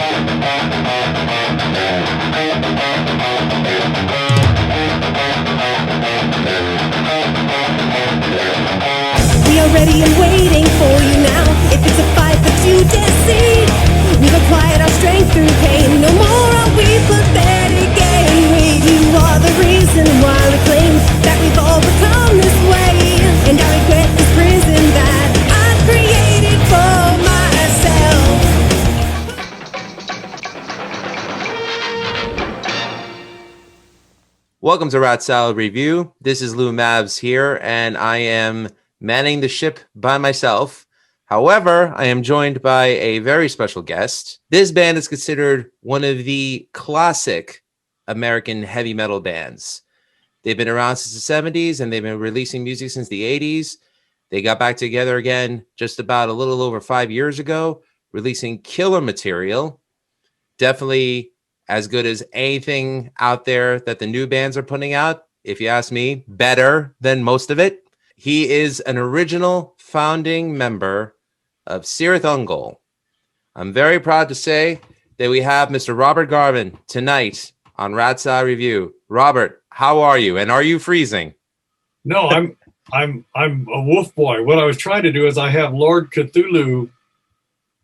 We are ready and waiting for you now. If it's a fight that you dare see, we've acquired our strength through pain. No more are we pathetic anyway. You are the reason why we claim that we've all become this way. And I regret this prison that I've created for myself. Welcome to Rat Salad Review. This is Lou Mavs here, and I am manning the ship by myself. However, I am joined by a very special guest. This band is considered one of the classic American heavy metal bands. They've been around since the 70s, and they've been releasing music since the 80s. They got back together again just about a little over 5 years ago, releasing killer material. Definitely as good as anything out there that the new bands are putting out. If you ask me, better than most of it. He is an original founding member of Cirith Ungol. I'm very proud to say that we have Mr. Robert Garven tonight on Rat Salad Review. Robert, how are you? And are you freezing? No, I'm a wolf boy. What I was trying to do is I have Lord Cthulhu.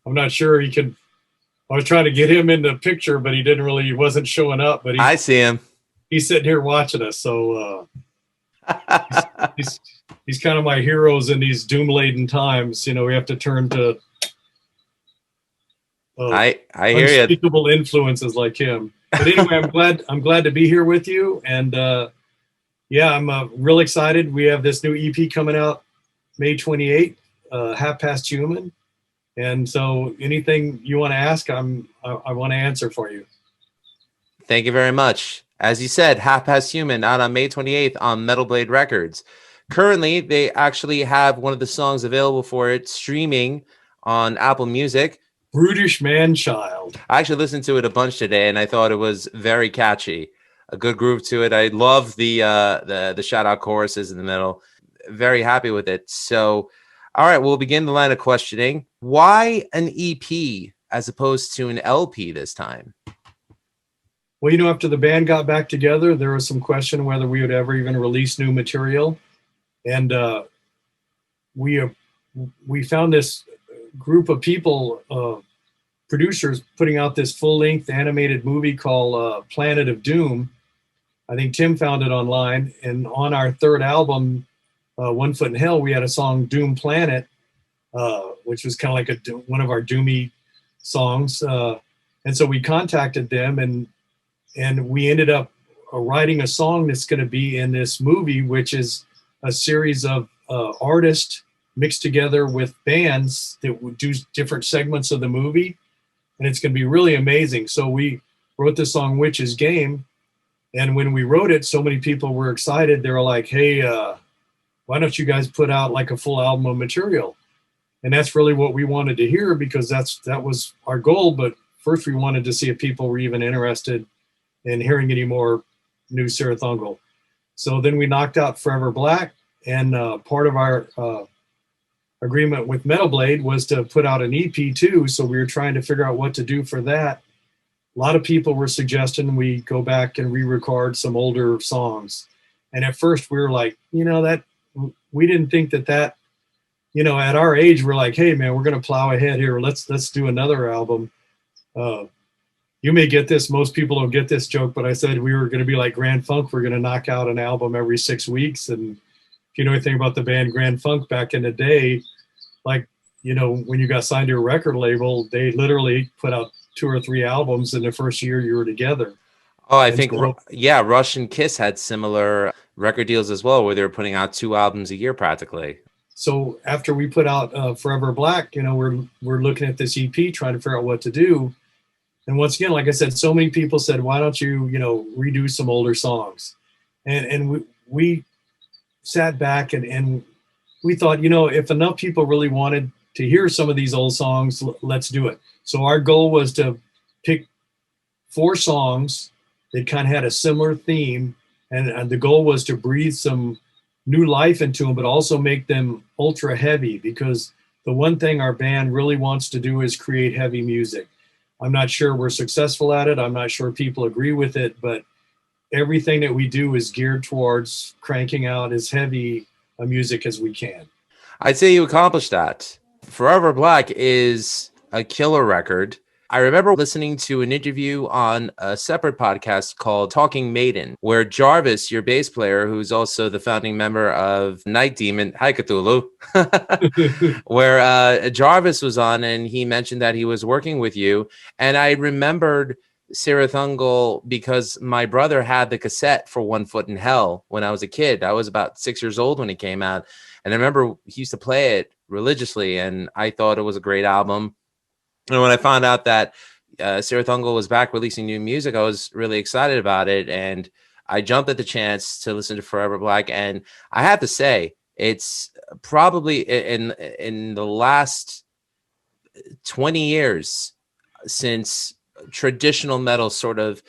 I'm not sure he could. I was trying to get him in the picture, but he wasn't showing up. But I see him. He's sitting here watching us. So he's kind of my heroes in these doom-laden times. You know, we have to turn to I hear you. Unspeakable influences like him. But anyway, I'm glad to be here with you. And yeah, I'm real excited. We have this new EP coming out May 28th, Half Past Human. And so anything you want to ask, I want to answer for you. Thank you very much. As you said, Half Past Human out on May 28th on Metal Blade Records. Currently, they actually have one of the songs available for it streaming on Apple Music. Brutish Man-Child. I actually listened to it a bunch today, and I thought it was very catchy. A good groove to it. I love the shout-out choruses in the middle. Very happy with it. So, all right, we'll begin the line of questioning. Why an EP as opposed to an LP this time? Well, you know, after the band got back together, there was some question whether we would ever even release new material. And we found this group of people, producers, putting out this full-length animated movie called Planet of Doom. I think Tim found it online. And on our third album, One Foot in Hell, we had a song, Doom Planet, which was kind of like one of our doomy songs. And so we contacted them, and we ended up writing a song that's going to be in this movie, which is a series of artists mixed together with bands that would do different segments of the movie. And it's going to be really amazing. So we wrote the song Witch's Game. And when we wrote it, so many people were excited. They were like, hey, why don't you guys put out like a full album of material? And that's really what we wanted to hear, because that was our goal. But first we wanted to see if people were even interested in hearing any more new Cirith Ungol. So then we knocked out Forever Black, and part of our agreement with Metal Blade was to put out an EP too. So we were trying to figure out what to do for that. A lot of people were suggesting we go back and re-record some older songs. And at first we were like, you know, that we didn't think that, you know, at our age, we're like, hey man, we're going to plow ahead here. Let's do another album. You may get this. Most people don't get this joke, but I said we were going to be like Grand Funk. We're going to knock out an album every 6 weeks. And if you know anything about the band Grand Funk back in the day, like, you know, when you got signed to a record label, they literally put out 2 or 3 albums in the first year you were together. Oh, I think, yeah, Rush and Kiss had similar record deals as well, where they were putting out 2 albums a year practically. So after we put out Forever Black, you know, we're looking at this EP, trying to figure out what to do. And once again, like I said, so many people said, why don't you, you know, redo some older songs? And we sat back and we thought, you know, if enough people really wanted to hear some of these old songs, let's do it. So our goal was to pick 4 songs that kind of had a similar theme. And the goal was to breathe some new life into them, but also make them ultra heavy, because the one thing our band really wants to do is create heavy music. I'm not sure we're successful at it. I'm not sure people agree with it, but everything that we do is geared towards cranking out as heavy a music as we can. I'd say you accomplished that. Forever Black is a killer record. I remember listening to an interview on a separate podcast called Talking Maiden, where Jarvis, your bass player, who's also the founding member of Night Demon, hi Cthulhu, where Jarvis was on, and he mentioned that he was working with you. And I remembered Cirith Ungol because my brother had the cassette for One Foot in Hell when I was a kid. I was about 6 years old when it came out. And I remember he used to play it religiously, and I thought it was a great album. And when I found out that Cirith Ungol was back releasing new music, I was really excited about it. And I jumped at the chance to listen to Forever Black. And I have to say, it's probably in the last 20 years since traditional metal sort of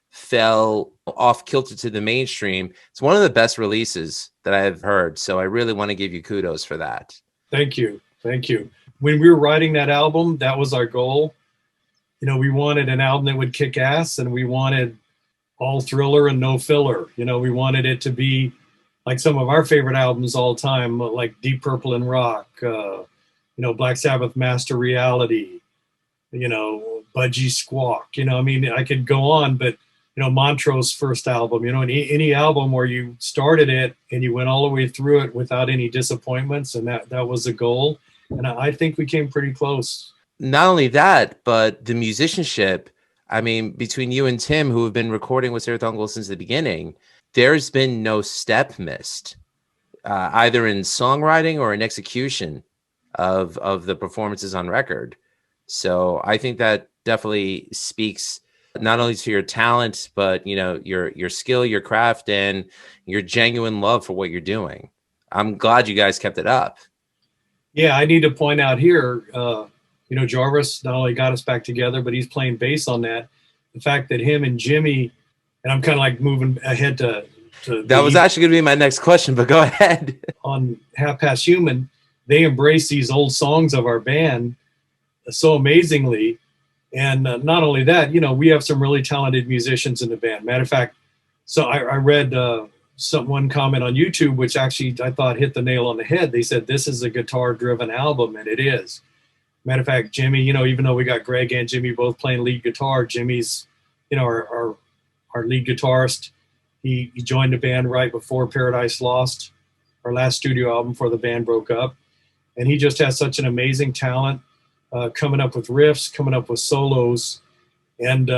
fell off kilter to the mainstream. It's one of the best releases that I've heard. So I really want to give you kudos for that. Thank you. Thank you. When we were writing that album, that was our goal. You know, we wanted an album that would kick ass, and we wanted all thriller and no filler. You know, we wanted it to be like some of our favorite albums all time, like Deep Purple and Rock, Black Sabbath, Master Reality, Budgie Squawk. I mean, I could go on, but Montrose first album, any album where you started it and you went all the way through it without any disappointments, and that was the goal. And I think we came pretty close. Not only that, but the musicianship, I mean, between you and Tim, who have been recording with Cirith Ungol since the beginning, there's been no step missed, either in songwriting or in execution of the performances on record. So I think that definitely speaks not only to your talent, but your skill, your craft, and your genuine love for what you're doing. I'm glad you guys kept it up. Yeah, I need to point out here, Jarvis not only got us back together, but he's playing bass on that. The fact that him and Jimmy, and I'm kind of like moving ahead to that was actually going to be my next question, but go ahead. On Half Past Human, they embrace these old songs of our band so amazingly. And not only that, we have some really talented musicians in the band. Matter of fact, so I read one comment on YouTube, which actually I thought hit the nail on the head. They said, this is a guitar-driven album, and it is. Matter of fact, Jimmy, even though we got Greg and Jimmy both playing lead guitar, Jimmy's, our lead guitarist. He joined the band right before Paradise Lost, our last studio album before the band broke up. And he just has such an amazing talent, coming up with riffs, coming up with solos. And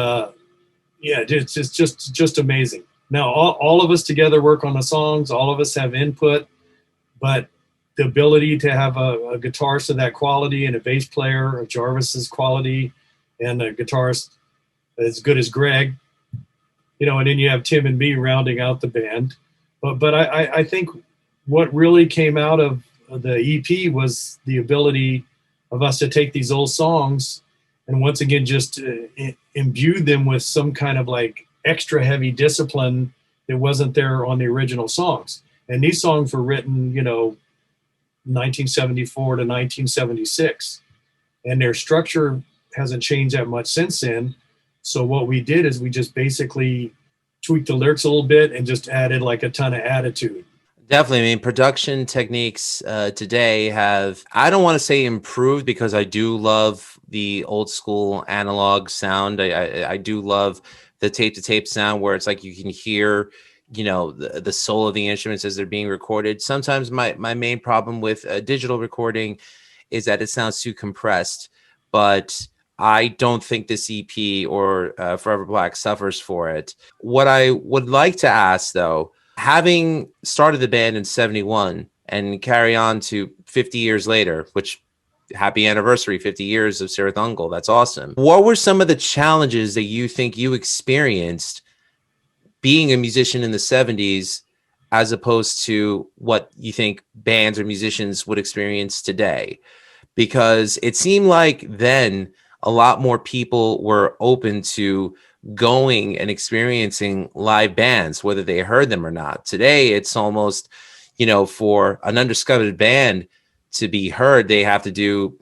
it's just amazing. Now, all of us together work on the songs. All of us have input, but the ability to have a guitarist of that quality and a bass player of Jarvis's quality and a guitarist as good as Greg, and then you have Tim and me rounding out the band. But I think what really came out of the EP was the ability of us to take these old songs and once again just imbue them with some kind of like extra heavy discipline that wasn't there on the original songs. And these songs were written, 1974 to 1976, and their structure hasn't changed that much since then. So what we did is we just basically tweaked the lyrics a little bit and just added like a ton of attitude. Definitely. I mean, production techniques today have, I don't want to say improved, because I do love the old school analog sound. I do love the tape to tape sound where it's like you can hear, the soul of the instruments as they're being recorded. Sometimes my main problem with digital recording is that it sounds too compressed, but I don't think this EP or Forever Black suffers for it. What I would like to ask, though, having started the band in 71 and carry on to 50 years later, which happy anniversary, 50 years of Cirith Ungol. That's awesome. What were some of the challenges that you think you experienced being a musician in the 70s as opposed to what you think bands or musicians would experience today? Because it seemed like then a lot more people were open to going and experiencing live bands, whether they heard them or not. Today, it's almost, for an undiscovered band to be heard, they have to do,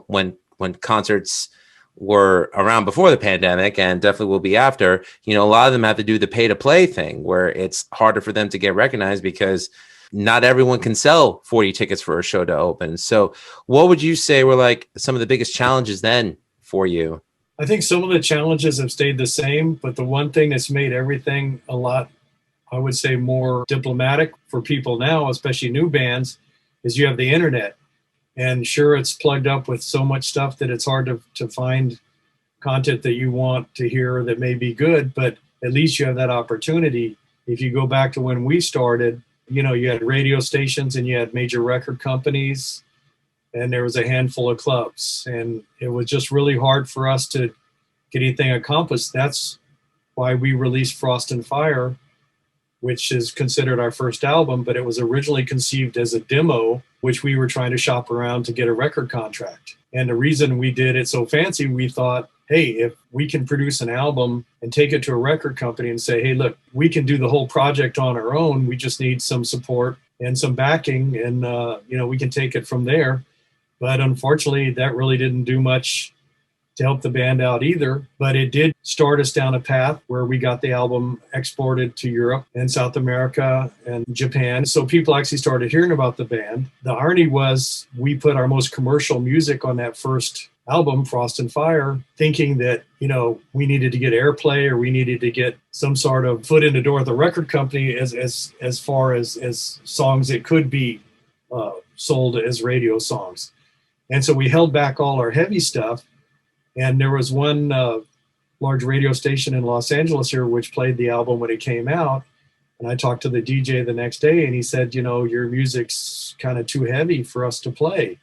when concerts were around before the pandemic and definitely will be after, you know, a lot of them have to do the pay to play thing where it's harder for them to get recognized because not everyone can sell 40 tickets for a show to open. So what would you say were like some of the biggest challenges then for you? I think some of the challenges have stayed the same, but the one thing that's made everything a lot, I would say, more diplomatic for people now, especially new bands, is you have the internet. And sure, it's plugged up with so much stuff that it's hard to find content that you want to hear that may be good, but at least you have that opportunity. If you go back to when we started, you know, you had radio stations and you had major record companies, and there was a handful of clubs, and it was just really hard for us to get anything accomplished. That's why we released Frost and Fire, which is considered our first album, but it was originally conceived as a demo, which we were trying to shop around to get a record contract. And the reason we did it so fancy, we thought, hey, if we can produce an album and take it to a record company and say, hey, look, we can do the whole project on our own. We just need some support and some backing, and you know, we can take it from there. But unfortunately, that really didn't do much to help the band out either. But it did start us down a path where we got the album exported to Europe and South America and Japan. So people actually started hearing about the band. The irony was we put our most commercial music on that first album, Frost and Fire, thinking that, you know, we needed to get airplay or we needed to get some sort of foot in the door at the record company as far as songs that could be sold as radio songs. And so we held back all our heavy stuff. And there was one large radio station in Los Angeles here which played the album when it came out. And I talked to the DJ the next day and he said, you know, your music's kind of too heavy for us to play.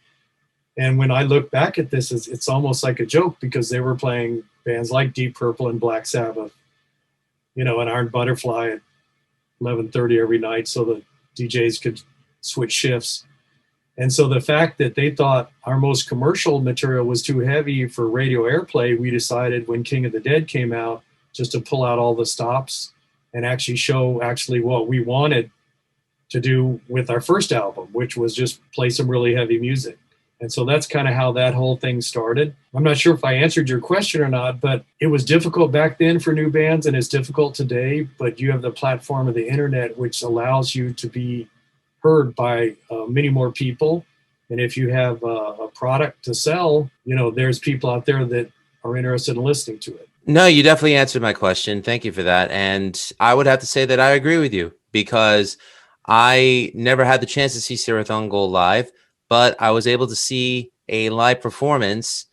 And when I look back at this, it's almost like a joke because they were playing bands like Deep Purple and Black Sabbath, you know, and Iron Butterfly at 11:30 every night so the DJs could switch shifts. And so the fact that they thought our most commercial material was too heavy for radio airplay, we decided when King of the Dead came out just to pull out all the stops and actually show what we wanted to do with our first album, which was just play some really heavy music. And so that's kind of how that whole thing started. I'm not sure if I answered your question or not, but it was difficult back then for new bands and it's difficult today, but you have the platform of the internet, which allows you to be heard by many more people. And if you have a product to sell, you know, there's people out there that are interested in listening to it. No, you definitely answered my question. Thank you for that. And I would have to say that I agree with you because I never had the chance to see Cirith Ungol live, but I was able to see a live performance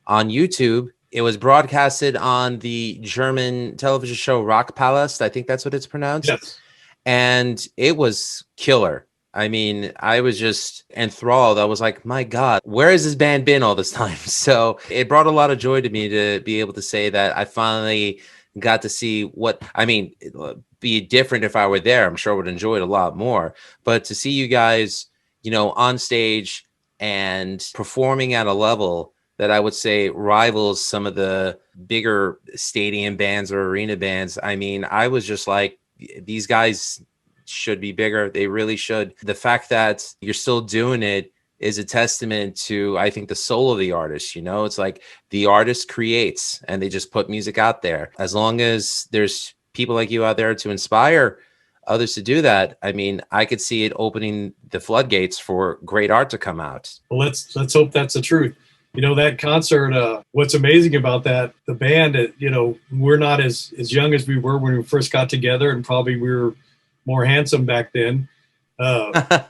on YouTube. It was broadcasted on the German television show Rock Palace. I think that's what it's pronounced. Yes. And it was killer. I mean, I was just enthralled. I was like, my God, where has this band been all this time? So it brought a lot of joy to me to be able to say that I finally got to see what, I mean, it'd be different if I were there. I'm sure I would enjoy it a lot more. But to see you guys, you know, on stage and performing at a level that I would say rivals some of the bigger stadium bands or arena bands. I mean, I was just like, these guys should be bigger. They really should. The fact that you're still doing it is a testament to, I think, the soul of the artist. You know, it's like the artist creates and they just put music out there. As long as there's people like you out there to inspire others to do that, I mean, I could see it opening the floodgates for great art to come out. Well, let's hope that's the truth. You know, that concert, what's amazing about that, the band, you know, we're not as young as we were when we first got together, and probably we were more handsome back then. But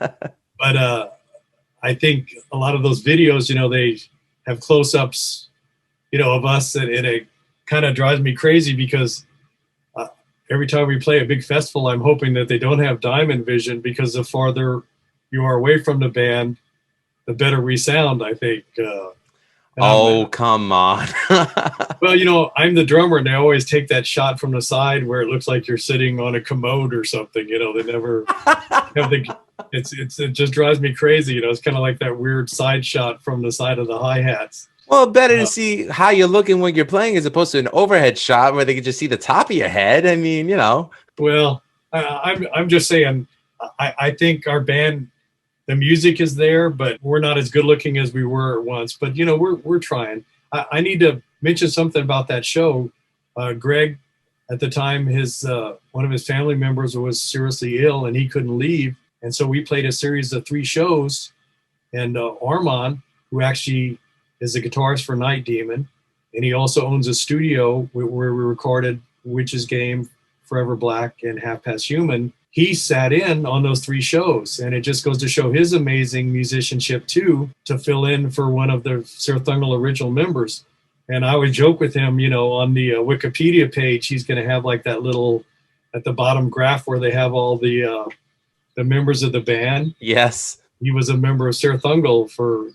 I think a lot of those videos, you know, they have close-ups, you know, of us, and it kind of drives me crazy because every time we play a big festival, I'm hoping that they don't have diamond vision because the farther you are away from the band, the better we sound, I think. Come on. Well, you know, I'm the drummer, and they always take that shot from the side where it looks like you're sitting on a commode or something. You know, they never have the. It just drives me crazy. You know, it's kind of like that weird side shot from the side of the hi-hats. Well, better to see how you're looking when you're playing as opposed to an overhead shot where they can just see the top of your head. I mean, you know. Well, I'm just saying. I think our band, the music is there, but we're not as good looking as we were once. But you know, we're trying. I need to mention something about that show. Greg, at the time, his one of his family members was seriously ill and he couldn't leave. And so we played a series of 3 shows. And Armand, who actually is a guitarist for Night Demon, and he also owns a studio where we recorded Witch's Game, Forever Black, and Half Past Human. He sat in on those 3 shows, and it just goes to show his amazing musicianship too, to fill in for one of the Cirith Ungol original members. And I would joke with him, on the Wikipedia page, he's going to have like that little at the bottom graph where they have all the members of the band. Yes. He was a member of Cirith Ungol for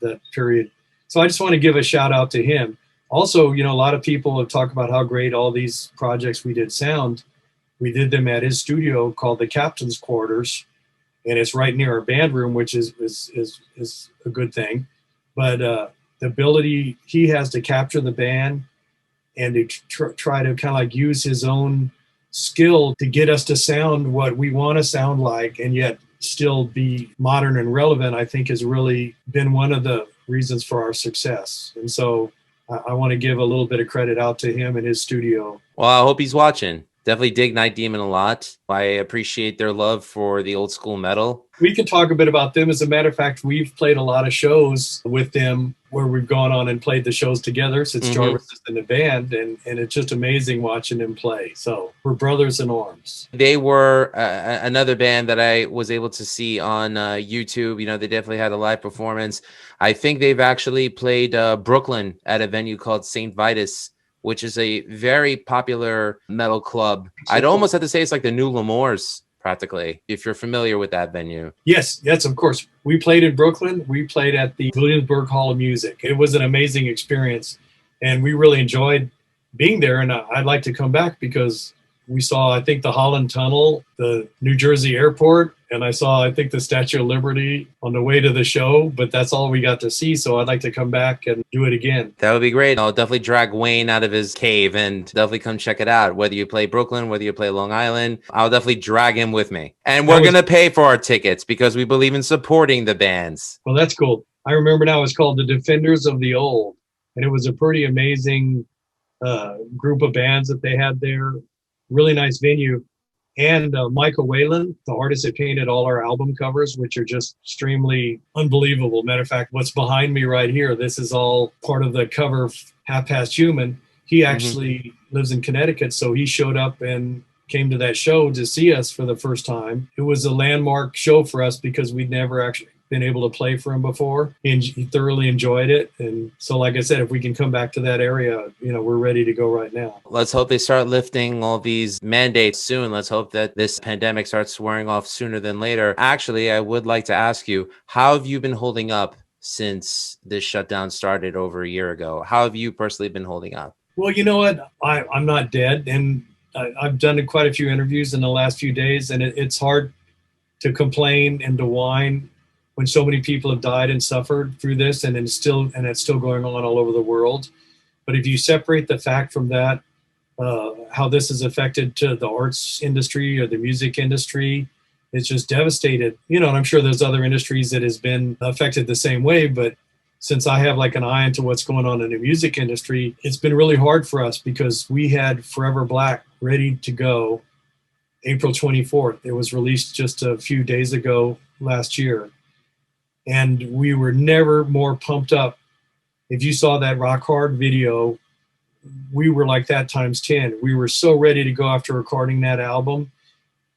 that period. So I just want to give a shout out to him. Also, a lot of people have talked about how great all these projects we did sound. We did them at his studio called the Captain's Quarters, and it's right near our band room, which is a good thing. But the ability he has to capture the band and to try to kind of like use his own skill to get us to sound what we want to sound like and yet still be modern and relevant, I think has really been one of the reasons for our success. And so I want to give a little bit of credit out to him and his studio. Well, I hope he's watching. Definitely dig Night Demon a lot. I appreciate their love for the old school metal. We can talk a bit about them. As a matter of fact, we've played a lot of shows with them where we've gone on and played the shows together since Jarvis is in the band, and it's just amazing watching them play. So we're brothers in arms. They were another band that I was able to see on YouTube. They definitely had a live performance. I think they've actually played Brooklyn at a venue called St. Vitus, which is a very popular metal club. I'd almost have to say it's like the new L'Amour's, practically, if you're familiar with that venue. Yes, of course. We played in Brooklyn. We played at the Williamsburg Hall of Music. It was an amazing experience, and we really enjoyed being there. And I'd like to come back because we saw, I think, the Holland Tunnel, the New Jersey Airport, and I saw, I think, the Statue of Liberty on the way to the show, but that's all we got to see. So I'd like to come back and do it again. That would be great. I'll definitely drag Wayne out of his cave and definitely come check it out. Whether you play Brooklyn, whether you play Long Island, I'll definitely drag him with me. And we're going to pay for our tickets because we believe in supporting the bands. Well, that's cool. I remember now it's called the Defenders of the Old, and it was a pretty amazing group of bands that they had there. Really nice venue. And Michael Whalen, the artist that painted all our album covers, which are just extremely unbelievable. Matter of fact, what's behind me right here, this is all part of the cover of Half Past Human. He actually lives in Connecticut, so he showed up and came to that show to see us for the first time. It was a landmark show for us because we'd never actually been able to play for him before, and he thoroughly enjoyed it. And so, like I said, if we can come back to that area, we're ready to go right now. Let's hope they start lifting all these mandates soon. Let's hope that this pandemic starts wearing off sooner than later. Actually, I would like to ask you, how have you been holding up since this shutdown started over a year ago? How have you personally been holding up? Well, you know what? I'm not dead, and I've done quite a few interviews in the last few days, and it's hard to complain and to whine when so many people have died and suffered through this, and it's still going on all over the world. But if you separate the fact from that, how this has affected to the arts industry or the music industry, it's just devastated. And I'm sure there's other industries that has been affected the same way, but since I have like an eye into what's going on in the music industry, it's been really hard for us because we had Forever Black ready to go April 24th. It was released just a few days ago last year. And we were never more pumped up. If you saw that Rock Hard video, we were like that times 10. We were so ready to go after recording that album.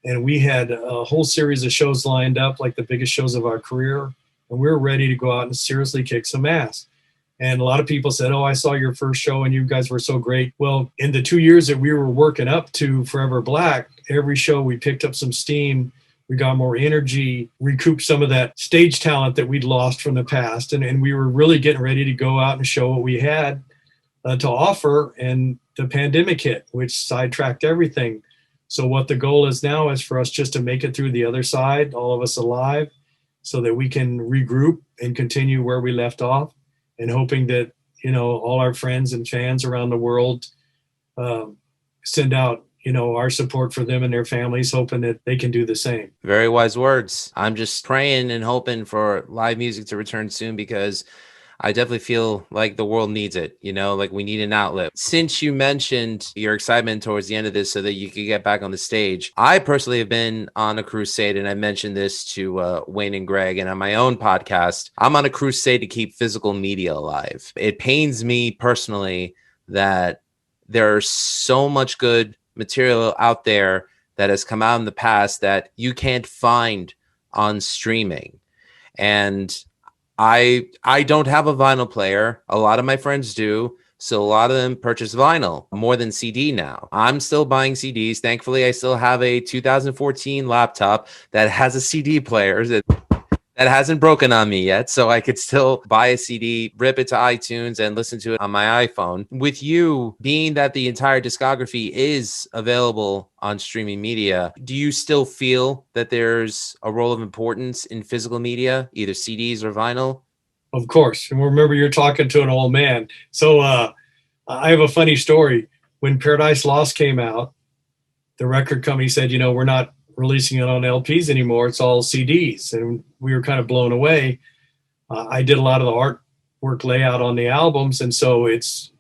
And we had a whole series of shows lined up, like the biggest shows of our career. And we were ready to go out and seriously kick some ass. And a lot of people said, oh, I saw your first show and you guys were so great. Well, in the 2 years that we were working up to Forever Black, every show we picked up some steam. We got more energy, recouped some of that stage talent that we'd lost from the past. And we were really getting ready to go out and show what we had to offer. And the pandemic hit, which sidetracked everything. So what the goal is now is for us just to make it through the other side, all of us alive, so that we can regroup and continue where we left off, and hoping that, all our friends and fans around the world send out our support for them and their families, hoping that they can do the same. Very wise words. I'm just praying and hoping for live music to return soon because I definitely feel like the world needs it, you know, like we need an outlet. Since you mentioned your excitement towards the end of this so that you could get back on the stage, I personally have been on a crusade, and I mentioned this to Wayne and Greg, and on my own podcast, I'm on a crusade to keep physical media alive. It pains me personally that there's so much good material out there that has come out in the past that you can't find on streaming. And I don't have a vinyl player. A lot of my friends do. So a lot of them purchase vinyl more than CD now. I'm still buying CDs. Thankfully, I still have a 2014 laptop that has a CD player that hasn't broken on me yet. So I could still buy a CD, rip it to iTunes, and listen to it on my iPhone. With you, being that the entire discography is available on streaming media, do you still feel that there's a role of importance in physical media, either CDs or vinyl? Of course. And remember, you're talking to an old man. So I have a funny story. When Paradise Lost came out, the record company said, we're not releasing it on LPs anymore. It's all CDs. And we were kind of blown away. I did a lot of the artwork layout on the albums. And so it's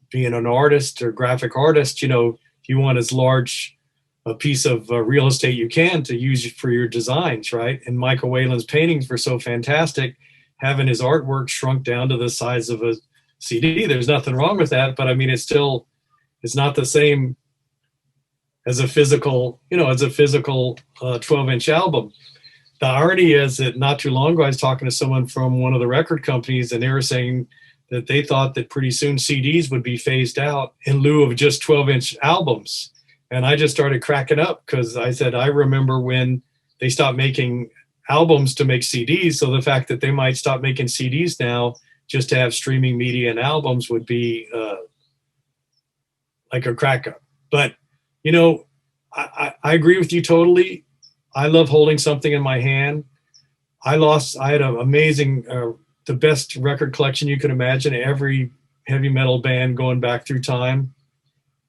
being an artist or graphic artist, you want as large a piece of real estate you can to use for your designs, right? And Michael Whalen's paintings were so fantastic. Having his artwork shrunk down to the size of a CD. There's nothing wrong with that, but I mean, it's not the same as a physical 12-inch album. The irony is that not too long ago, I was talking to someone from one of the record companies, and they were saying that they thought that pretty soon CDs would be phased out in lieu of just 12-inch albums. And I just started cracking up because I said, I remember when they stopped making albums to make CDs. So the fact that they might stop making CDs now just to have streaming media and albums would be like a crack up. But, I agree with you totally. I love holding something in my hand. I had an amazing, the best record collection you could imagine, every heavy metal band going back through time.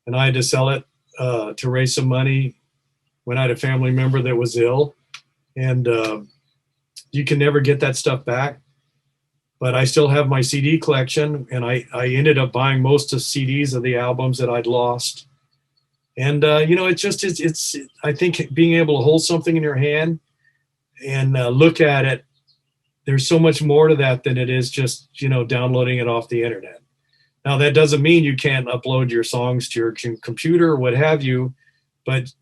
And I had to sell it to raise some money when I had a family member that was ill. And you can never get that stuff back. But I still have my CD collection, and I ended up buying most of CDs of the albums that I'd lost. And, it's I think being able to hold something in your hand and look at it, there's so much more to that than it is just, downloading it off the internet. Now, that doesn't mean you can't upload your songs to your computer or what have you, but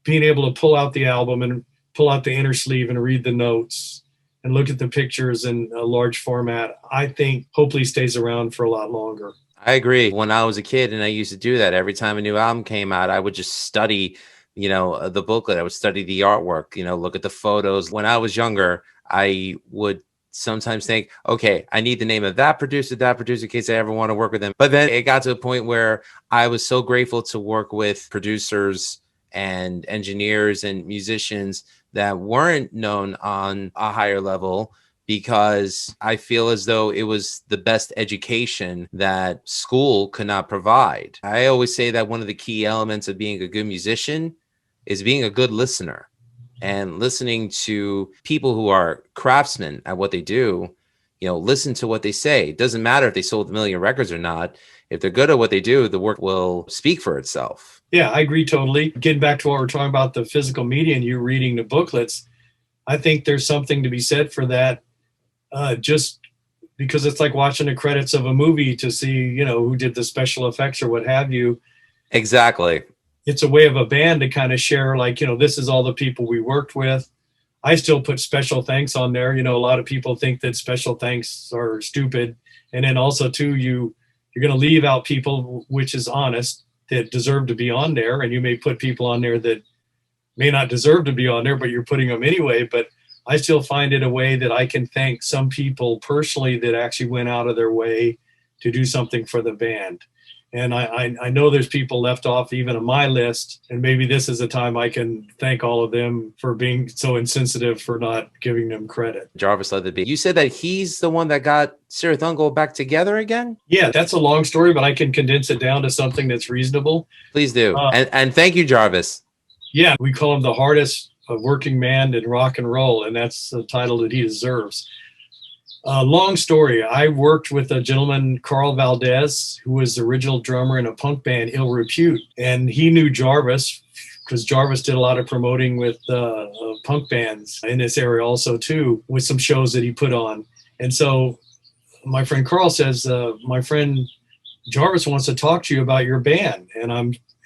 being able to pull out the album and pull out the inner sleeve and read the notes and look at the pictures in a large format, I think hopefully stays around for a lot longer. I agree. When I was a kid and I used to do that, every time a new album came out, I would just study, the booklet. I would study the artwork, look at the photos. When I was younger, I would sometimes think, okay, I need the name of that producer in case I ever want to work with them. But then it got to a point where I was so grateful to work with producers and engineers and musicians that weren't known on a higher level, because I feel as though it was the best education that school could not provide. I always say that one of the key elements of being a good musician is being a good listener and listening to people who are craftsmen at what they do. Listen to what they say. It doesn't matter if they sold a million records or not. If they're good at what they do, the work will speak for itself. Yeah, I agree totally. Getting back to what we're talking about, the physical media and you reading the booklets, I think there's something to be said for that. Just because it's like watching the credits of a movie to see, who did the special effects or what have you. Exactly. It's a way of a band to kind of share, like, this is all the people we worked with. I still put special thanks on there. A lot of people think that special thanks are stupid. And then also too, you're going to leave out people, which is honest, that deserve to be on there. And you may put people on there that may not deserve to be on there, but you're putting them anyway. But I still find it a way that I can thank some people personally that actually went out of their way to do something for the band. And I know there's people left off even on my list, and maybe this is a time I can thank all of them for being so insensitive for not giving them credit. Jarvis let it be. You said that he's the one that got Cirith Ungol back together again? Yeah, that's a long story, but I can condense it down to something that's reasonable. Please do. And thank you, Jarvis. Yeah, we call him the hardest working man in rock and roll, and that's the title that he deserves. Long story. I worked with a gentleman, Carl Valdez, who was the original drummer in a punk band, Ill Repute. And he knew Jarvis because Jarvis did a lot of promoting with punk bands in this area also, too, with some shows that he put on. And so my friend Carl says, my friend Jarvis wants to talk to you about your band.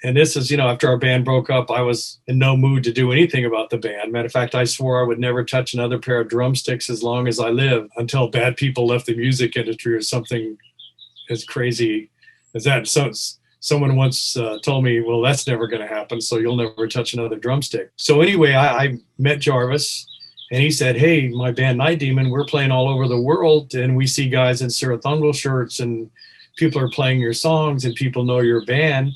And this is, after our band broke up, I was in no mood to do anything about the band. Matter of fact, I swore I would never touch another pair of drumsticks as long as I live until bad people left the music industry or something as crazy as that. So someone once told me, well, that's never going to happen, so you'll never touch another drumstick. So anyway, I met Jarvis, and he said, hey, my band Night Demon, we're playing all over the world, and we see guys in Cirith Ungol shirts, and people are playing your songs, and people know your band.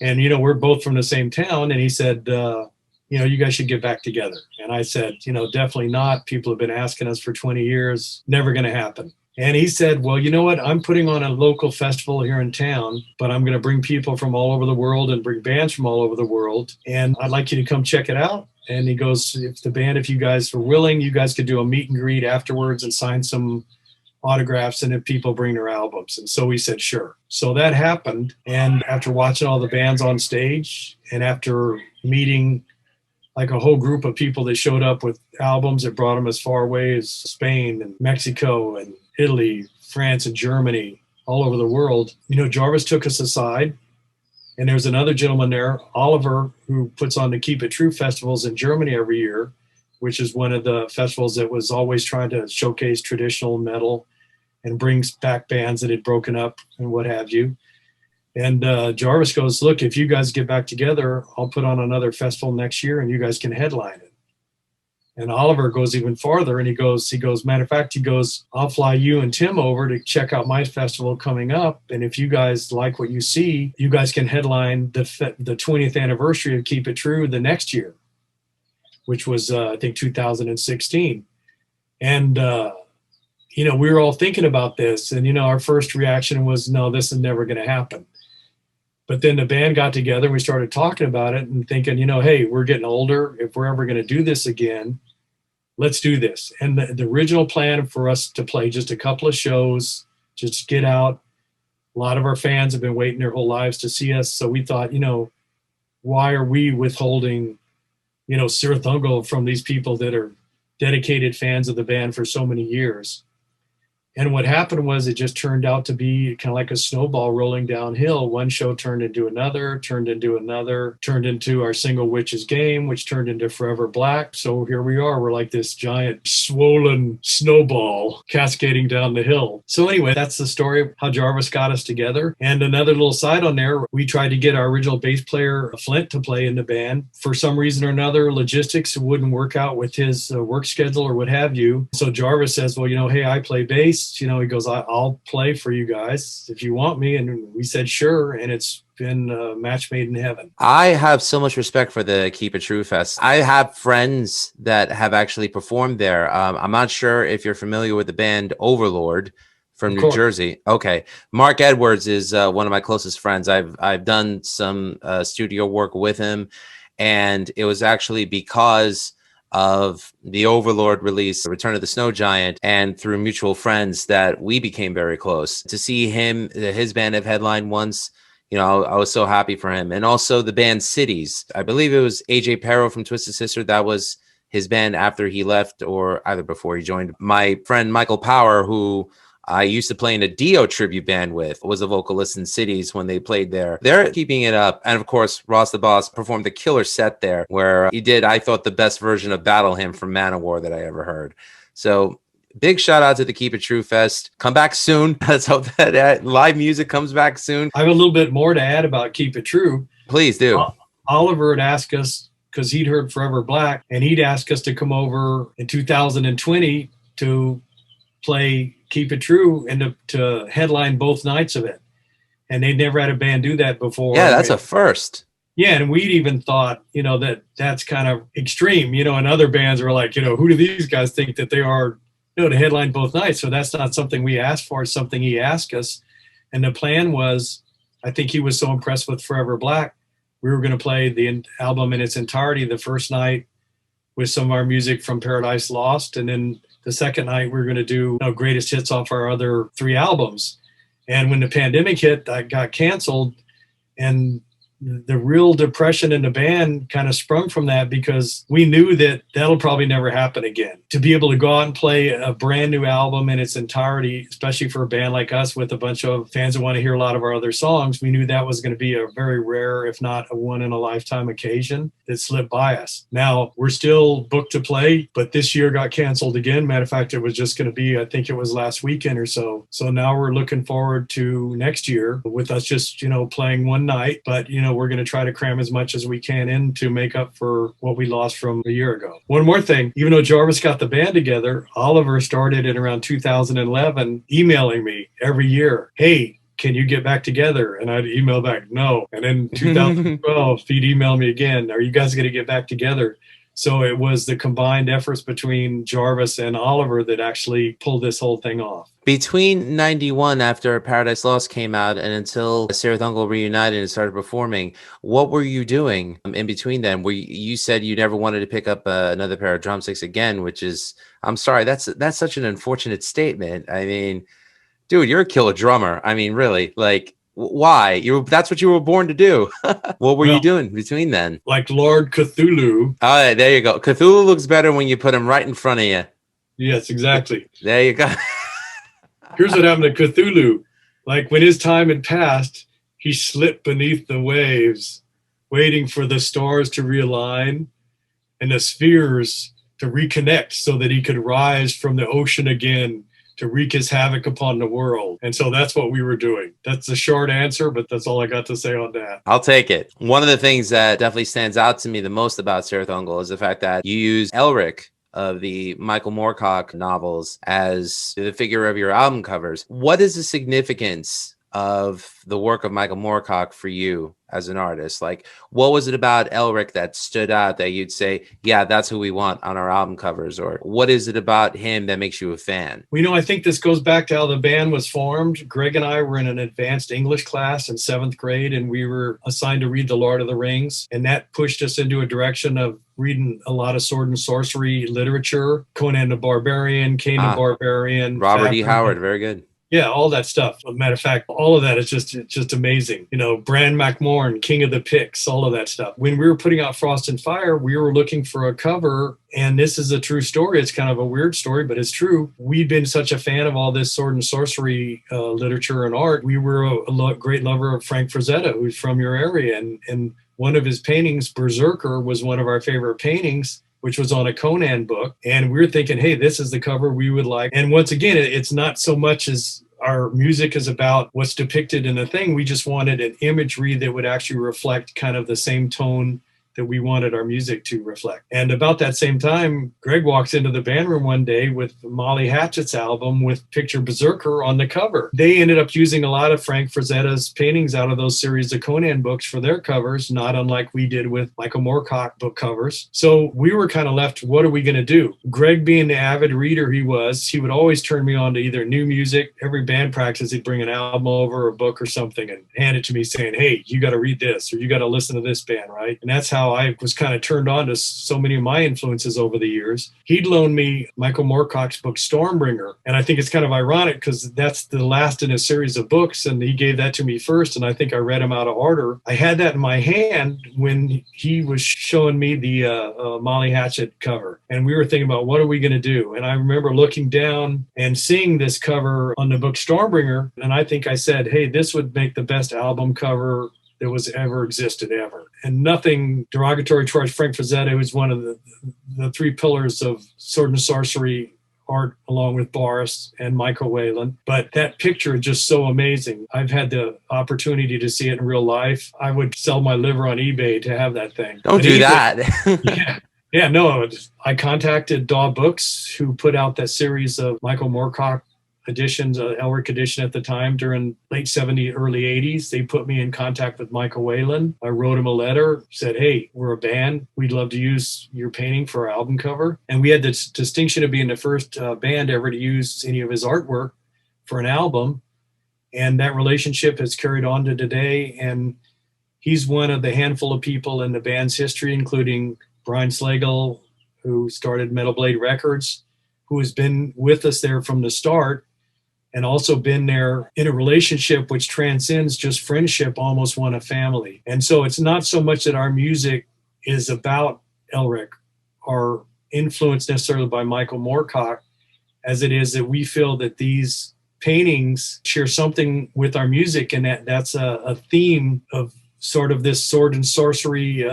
And, we're both from the same town. And he said, you guys should get back together. And I said, definitely not. People have been asking us for 20 years. Never going to happen. And he said, well, you know what? I'm putting on a local festival here in town, but I'm going to bring people from all over the world and bring bands from all over the world. And I'd like you to come check it out. And he goes, if you guys are willing, you guys could do a meet and greet afterwards and sign some autographs and if people bring their albums. And so we said, sure. So that happened. And after watching all the bands on stage and after meeting like a whole group of people that showed up with albums that brought them as far away as Spain and Mexico and Italy, France and Germany, all over the world, Jarvis took us aside. And there's another gentleman there, Oliver, who puts on the Keep It True festivals in Germany every year, which is one of the festivals that was always trying to showcase traditional metal and brings back bands that had broken up and what have you. And Jarvis goes, look, if you guys get back together, I'll put on another festival next year and you guys can headline it. And Oliver goes even farther and he goes, matter of fact, I'll fly you and Tim over to check out my festival coming up. And if you guys like what you see, you guys can headline the 20th anniversary of Keep It True the next year, which was, I think, 2016. And, we were all thinking about this. And, our first reaction was, no, this is never going to happen. But then the band got together and we started talking about it and thinking, hey, we're getting older. If we're ever going to do this again, let's do this. And the original plan for us to play just a couple of shows, just get out. A lot of our fans have been waiting their whole lives to see us. So we thought, why are we withholding, Cirith Ungol from these people that are dedicated fans of the band for so many years? And what happened was it just turned out to be kind of like a snowball rolling downhill. One show turned into another, turned into our single Witch's Game, which turned into Forever Black. So here we are. We're like this giant swollen snowball cascading down the hill. So anyway, that's the story of how Jarvis got us together. And another little side on there, we tried to get our original bass player, Flint, to play in the band. For some reason or another, logistics wouldn't work out with his work schedule or what have you. So Jarvis says, well, hey, I play bass. He goes, I'll play for you guys if you want me. And we said, sure. And it's been a match made in heaven. I have so much respect for the Keep It True Fest. I have friends that have actually performed there. I'm not sure if you're familiar with the band Overlord from New Jersey. Okay. Mark Edwards is one of my closest friends. I've done some studio work with him. And it was actually because of the Overlord release, Return of the Snow Giant, and through mutual friends that we became very close. To see his band have headlined once, I was so happy for him. And also the band Cities. I believe it was AJ Pero from Twisted Sister. That was his band after he left or either before he joined. My friend Michael Power, who I used to play in a Dio tribute band with, was a vocalist in Cities when they played there. They're keeping it up. And of course, Ross the Boss performed a killer set there where he did, I thought, the best version of Battle Hymn from Manowar that I ever heard. So big shout out to the Keep It True Fest. Come back soon. Let's hope that live music comes back soon. I have a little bit more to add about Keep It True. Please do. Oliver had asked us, because he'd heard Forever Black, and he'd asked us to come over in 2020 to play Keep It True and to headline both nights of it. And they'd never had a band do that before. Yeah, that's a first. Yeah, and we'd even thought, that's kind of extreme, and other bands were like, who do these guys think that they are, to headline both nights? So that's not something we asked for. It's something he asked us. And the plan was, I think he was so impressed with Forever Black, we were going to play the album in its entirety the first night with some of our music from Paradise Lost. And then the second night we were going to do greatest hits off our other 3 albums. And when the pandemic hit, that got canceled. And the real depression in the band kind of sprung from that, because we knew that that'll probably never happen again. To be able to go out and play a brand new album in its entirety, especially for a band like us with a bunch of fans that want to hear a lot of our other songs, we knew that was going to be a very rare, if not a one-in-a-lifetime occasion that slipped by us. Now, we're still booked to play, but this year got canceled again. Matter of fact, it was just going to be, I think it was last weekend or so. So now we're looking forward to next year with us just, playing one night. But, we're going to try to cram as much as we can in to make up for what we lost from a year ago. One more thing, even though Jarvis got the band together, Oliver started in around 2011 emailing me every year, hey, can you get back together? And I'd email back, no. And then 2012, he'd email me again, are you guys going to get back together? So it was the combined efforts between Jarvis and Oliver that actually pulled this whole thing off. Between 91, after Paradise Lost came out, and until Cirith Ungol reunited and started performing, what were you doing in between then? You said you never wanted to pick up another pair of drumsticks again, which is, I'm sorry, that's such an unfortunate statement. I mean, dude, you're a killer drummer. I mean, really, like, why? That's what you were born to do. What were you doing between then? Like Lord Cthulhu. Oh, there you go. Cthulhu looks better when you put him right in front of you. Yes, exactly. There you go. Here's what happened to Cthulhu. Like, when his time had passed, he slipped beneath the waves, waiting for the stars to realign and the spheres to reconnect so that he could rise from the ocean again to wreak his havoc upon the world. And so that's what we were doing. That's a short answer, but that's all I got to say on that. I'll take it. One of the things that definitely stands out to me the most about Cirith Ungol is the fact that you use Elric of the Michael Moorcock novels as the figure of your album covers. What is the significance of the work of Michael Moorcock for you as an artist? Like, what was it about Elric that stood out that you'd say, yeah, that's who we want on our album covers? Or what is it about him that makes you a fan? Well, I think this goes back to how the band was formed. Greg and I were in an advanced English class in 7th grade, and we were assigned to read The Lord of the Rings. And that pushed us into a direction of reading a lot of sword and sorcery literature. Conan the Barbarian, Cain the Barbarian. Robert E. Howard, very good. Yeah, all that stuff. As a matter of fact, all of that is just amazing. Bran MacMorn, King of the Picts, all of that stuff. When we were putting out Frost and Fire, we were looking for a cover, and this is a true story. It's kind of a weird story, but it's true. We'd been such a fan of all this sword and sorcery literature and art. We were a great lover of Frank Frazetta, who's from your area, and one of his paintings, Berserker, was one of our favorite paintings, which was on a Conan book. And we were thinking, hey, this is the cover we would like. And once again, it's not so much as our music is about what's depicted in the thing. We just wanted an imagery that would actually reflect kind of the same tone that we wanted our music to reflect. And about that same time, Greg walks into the band room one day with Molly Hatchett's album with picture Berserker on the cover. They ended up using a lot of Frank Frazetta's paintings out of those series of Conan books for their covers, not unlike we did with Michael Moorcock book covers. So we were kind of left, what are we going to do? Greg, being the avid reader he was, he would always turn me on to either new music. Every band practice, he'd bring an album over or a book or something and hand it to me saying, hey, you got to read this, or you got to listen to this band, right? And that's how I was kind of turned on to so many of my influences over the years. He'd loaned me Michael Moorcock's book Stormbringer, and I think it's kind of ironic because that's the last in a series of books, and he gave that to me first, and I think I read him out of order. I had that in my hand when he was showing me the Molly Hatchet cover, and we were thinking about what are we going to do? And I remember looking down and seeing this cover on the book Stormbringer, and I think I said, hey, this would make the best album cover that was ever existed ever. And nothing derogatory towards Frank Frazetta, who's one of the 3 pillars of sword and sorcery art, along with Boris and Michael Whalen. But that picture is just so amazing. I've had the opportunity to see it in real life. I would sell my liver on eBay to have that thing. Don't do that. Yeah, no, I contacted Daw Books, who put out that series of Michael Moorcock editions, Elric edition at the time during late 70s, early 80s. They put me in contact with Michael Whalen. I wrote him a letter, said, hey, we're a band. We'd love to use your painting for our album cover. And we had the distinction of being the first band ever to use any of his artwork for an album. And that relationship has carried on to today. And he's one of the handful of people in the band's history, including Brian Slagle, who started Metal Blade Records, who has been with us there from the start, and also been there in a relationship which transcends just friendship, almost one a family. And so it's not so much that our music is about Elric or influenced necessarily by Michael Moorcock, as it is that we feel that these paintings share something with our music, and that's a theme of sort of this sword and sorcery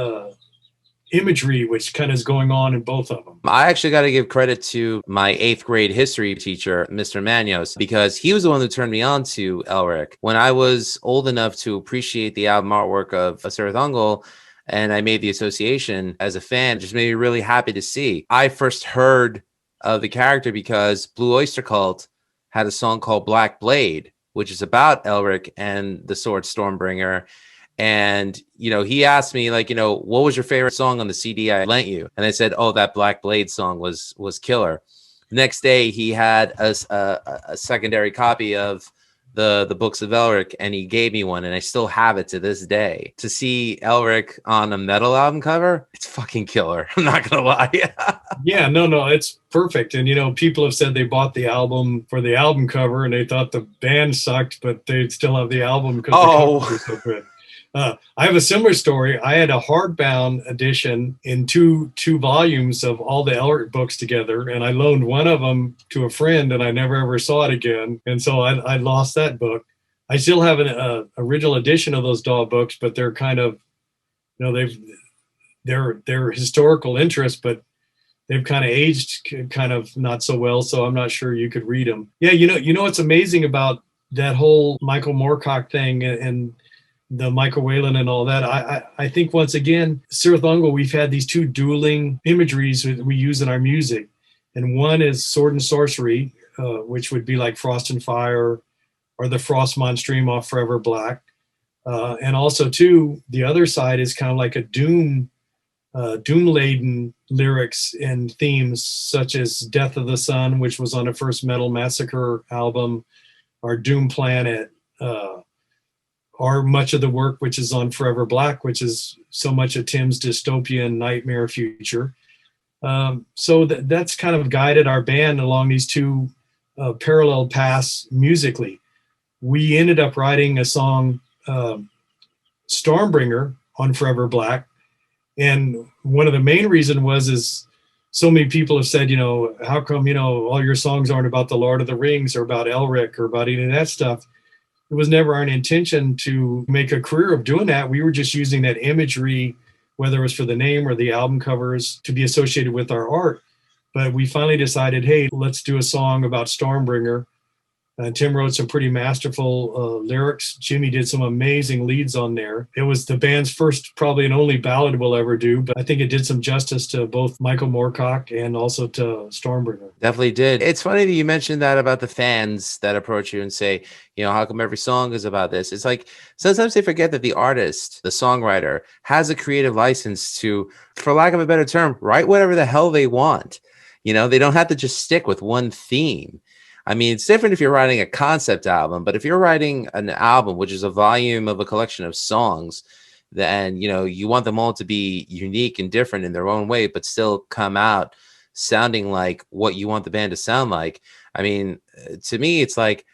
imagery, which kind of is going on in both of them. I actually got to give credit to my 8th grade history teacher, Mr. Manos, because he was the one who turned me on to Elric. When I was old enough to appreciate the album artwork of Cirith Ungol, and I made the association as a fan, it just made me really happy to see. I first heard of the character because Blue Oyster Cult had a song called Black Blade, which is about Elric and the sword Stormbringer. And, he asked me, like, what was your favorite song on the CD I lent you? And I said, oh, that Black Blade song was killer. The next day, he had a secondary copy of the books of Elric, and he gave me one, and I still have it to this day. To see Elric on a metal album cover, it's fucking killer. I'm not going to lie. Yeah, no, it's perfect. And, people have said they bought the album for the album cover, and they thought the band sucked, but they'd still have the album because the cover was so good. I have a similar story. I had a hardbound edition in two volumes of all the Elric books together, and I loaned one of them to a friend, and I never ever saw it again. And so I lost that book. I still have an original edition of those Daw books, but they're kind of, they're historical interest, but they've kind of aged kind of not so well. So I'm not sure you could read them. Yeah, what's amazing about that whole Michael Moorcock thing and the Michael Whalen and all that. I think once again, Cirith Ungol, we've had these two dueling imageries that we use in our music. And one is sword and sorcery, which would be like Frost and Fire or the Frostmourne stream off Forever Black. And also too, the other side is kind of like a doom-laden lyrics and themes such as Death of the Sun, which was on the first Metal Massacre album, or Doom Planet, or much of the work which is on Forever Black, which is so much of Tim's dystopian nightmare future. So that's kind of guided our band along these two parallel paths musically. We ended up writing a song, Stormbringer, on Forever Black. And one of the main reasons is so many people have said, how come, all your songs aren't about the Lord of the Rings or about Elric or about any of that stuff? It was never our intention to make a career of doing that. We were just using that imagery, whether it was for the name or the album covers, to be associated with our art. But we finally decided, hey, let's do a song about Stormbringer. Tim wrote some pretty masterful lyrics. Jimmy did some amazing leads on there. It was the band's first, probably and only ballad we'll ever do, but I think it did some justice to both Michael Moorcock and also to Stormbringer. Definitely did. It's funny that you mentioned that about the fans that approach you and say, how come every song is about this? It's like sometimes they forget that the artist, the songwriter, has a creative license to, for lack of a better term, write whatever the hell they want. They don't have to just stick with one theme. I mean, it's different if you're writing a concept album, but if you're writing an album, which is a volume of a collection of songs, then, you want them all to be unique and different in their own way, but still come out sounding like what you want the band to sound like. I mean, to me, it's like,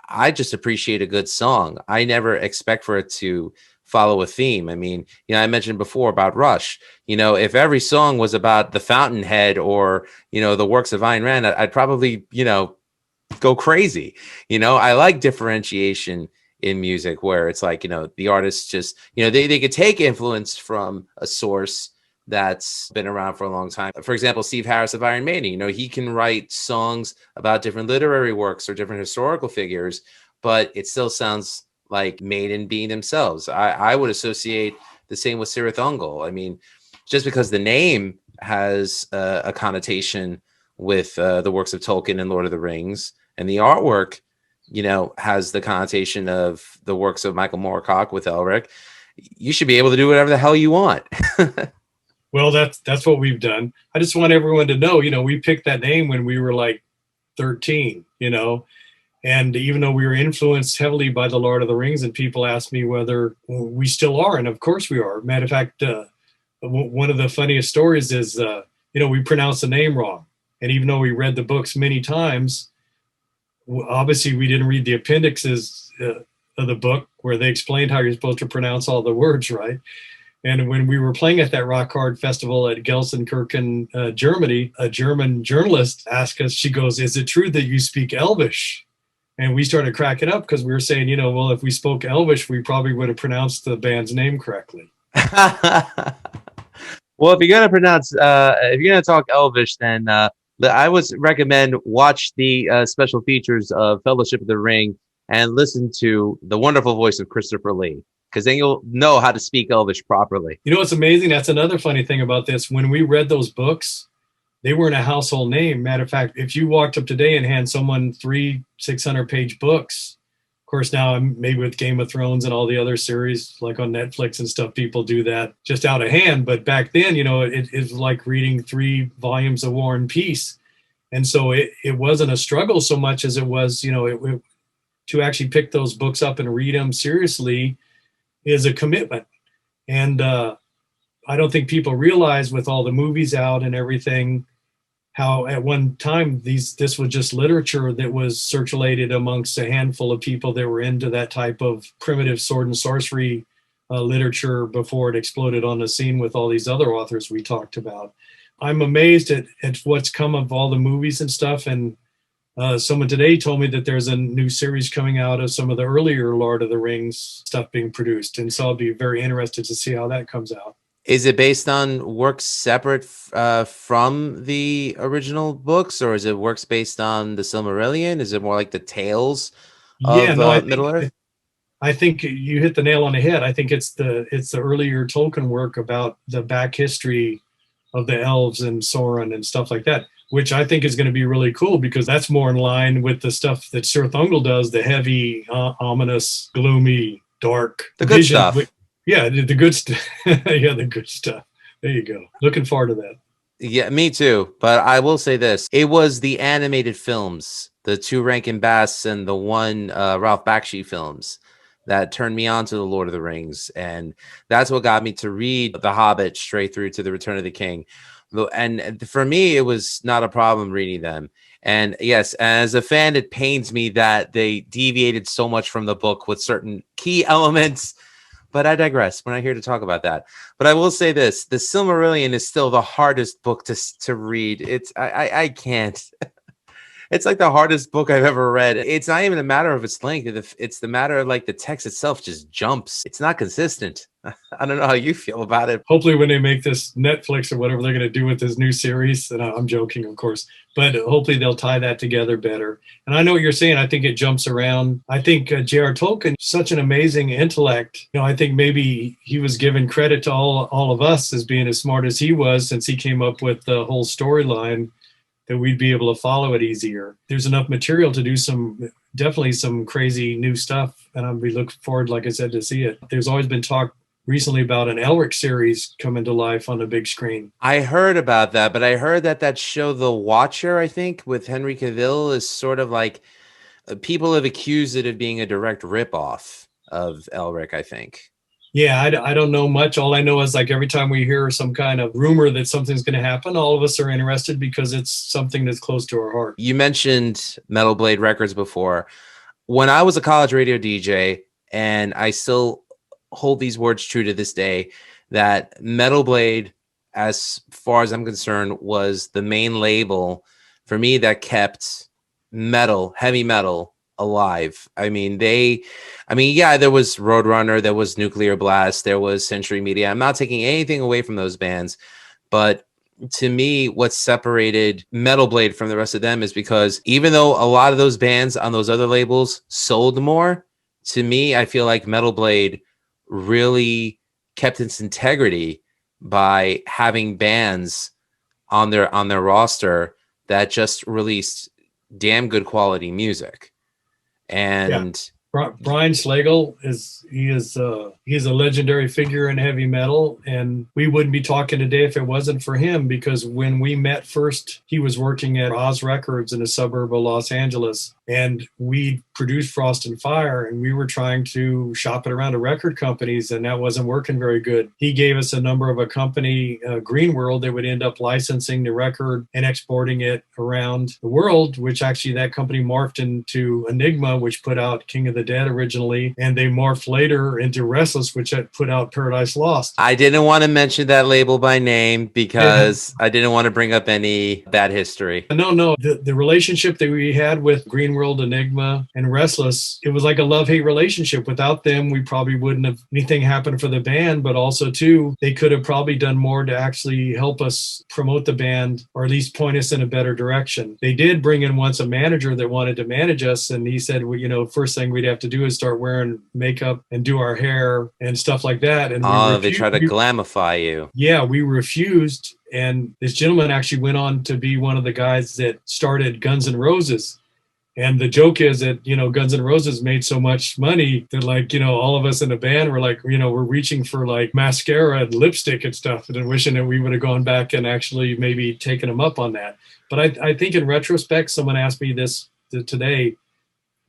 I just appreciate a good song. I never expect for it to follow a theme. I mean, I mentioned before about Rush. If every song was about the Fountainhead or, the works of Ayn Rand, I'd probably, go crazy. I like differentiation in music where it's like, the artists just, they could take influence from a source that's been around for a long time. For example, Steve Harris of Iron Maiden, he can write songs about different literary works or different historical figures, but it still sounds like Maiden being themselves. I would associate the same with Cirith Ungol. I mean, just because the name has a connotation with the works of Tolkien and Lord of the Rings, and the artwork, has the connotation of the works of Michael Moorcock with Elric, you should be able to do whatever the hell you want. Well, that's what we've done. I just want everyone to know, we picked that name when we were like 13, and even though we were influenced heavily by the Lord of the Rings, and people ask me whether we still are, and of course we are. Matter of fact, one of the funniest stories is, we pronounced the name wrong. And even though we read the books many times, obviously we didn't read the appendixes of the book where they explained how you're supposed to pronounce all the words right. And when we were playing at that rock hard festival at Gelsenkirchen, Germany, a German journalist asked us, she goes, "Is it true that you speak Elvish?" And we started cracking up because we were saying, well, if we spoke Elvish, we probably would have pronounced the band's name correctly. Well, if you're gonna talk Elvish, then I would recommend watch the special features of Fellowship of the Ring and listen to the wonderful voice of Christopher Lee, because then you'll know how to speak Elvish properly. What's amazing? That's another funny thing about this. When we read those books, they weren't a household name. Matter of fact, if you walked up today and hand someone 600-page books, of course, now maybe with Game of Thrones and all the other series like on Netflix and stuff, people do that just out of hand. But back then, it was like reading 3 volumes of War and Peace. And so it wasn't a struggle so much as it was, to actually pick those books up and read them seriously is a commitment. And I don't think people realize with all the movies out and everything, how at one time this was just literature that was circulated amongst a handful of people that were into that type of primitive sword and sorcery literature before it exploded on the scene with all these other authors we talked about. I'm amazed at what's come of all the movies and stuff. And someone today told me that there's a new series coming out of some of the earlier Lord of the Rings stuff being produced. And so I'll be very interested to see how that comes out. Is it based on works separate from the original books, or is it works based on the Silmarillion? Is it more like the tales of Middle-earth? I think you hit the nail on the head. I think it's the earlier Tolkien work about the back history of the elves and Sauron and stuff like that, which I think is going to be really cool because that's more in line with the stuff that Cirith Ungol does, the heavy, ominous, gloomy, dark. The good stuff. Yeah, the good stuff. Yeah, the good stuff. There you go. Looking forward to that. Yeah, me too. But I will say this. It was the animated films, the 2 Rankin Bass and the 1 Ralph Bakshi films that turned me on to the Lord of the Rings. And that's what got me to read The Hobbit straight through to The Return of the King. And for me, it was not a problem reading them. And yes, as a fan, it pains me that they deviated so much from the book with certain key elements. But I digress. We're not here to talk about that. But I will say this. The Silmarillion is still the hardest book to read. I can't. It's like the hardest book I've ever read. It's not even a matter of its length. It's the matter of like the text itself just jumps. It's not consistent. I don't know how you feel about it. Hopefully when they make this Netflix or whatever they're going to do with this new series, and I'm joking, of course, but hopefully they'll tie that together better. And I know what you're saying. I think it jumps around. I think J.R. Tolkien, such an amazing intellect. I think maybe he was given credit to all of us as being as smart as he was, since he came up with the whole storyline, that we'd be able to follow it easier. There's enough material to do definitely some crazy new stuff. And we look forward, like I said, to see it. There's always been talk recently about an Elric series coming to life on the big screen. I heard about that, but I heard that show, The Watcher, I think, with Henry Cavill is sort of like, people have accused it of being a direct ripoff of Elric, I think. Yeah, I don't know much. All I know is like every time we hear some kind of rumor that something's going to happen, all of us are interested because it's something that's close to our heart. You mentioned Metal Blade Records before. When I was a college radio DJ, and I still hold these words true to this day, that Metal Blade, as far as I'm concerned, was the main label for me that kept heavy metal alive. Yeah, there was Roadrunner, there was Nuclear Blast, there was Century Media. I'm not taking anything away from those bands, but to me, what separated Metal Blade from the rest of them is because even though a lot of those bands on those other labels sold more, to me, I feel like Metal Blade really kept its integrity by having bands on their roster that just released damn good quality music. And Brian Slagle he's a legendary figure in heavy metal, and we wouldn't be talking today if it wasn't for him, because when we met first, he was working at Oz Records in a suburb of Los Angeles, and we produced Frost and Fire, and we were trying to shop it around to record companies, and that wasn't working very good. He gave us a number of a company, Green World, that would end up licensing the record and exporting it around the world, which actually that company morphed into Enigma, which put out King of the Dead originally, and they morphed later into Restless, which had put out Paradise Lost. I didn't want to mention that label by name because I didn't want to bring up any bad history. No. The relationship that we had with Green World, Enigma, and Restless, it was like a love-hate relationship. Without them, we probably wouldn't have anything happened for the band, but also, too, they could have probably done more to actually help us promote the band, or at least point us in a better direction. They did bring in once a manager that wanted to manage us, and he said, well, you know, first thing we'd have to do is start wearing makeup and do our hair and stuff like that. And they try to glamify you. Yeah, we refused. And this gentleman actually went on to be one of the guys that started Guns N' Roses. And the joke is that, you know, Guns N' Roses made so much money that, like, you know, all of us in the band were like, you know, we're reaching for like mascara and lipstick and stuff, and wishing that we would have gone back and actually maybe taken them up on that. But I think in retrospect, someone asked me this today,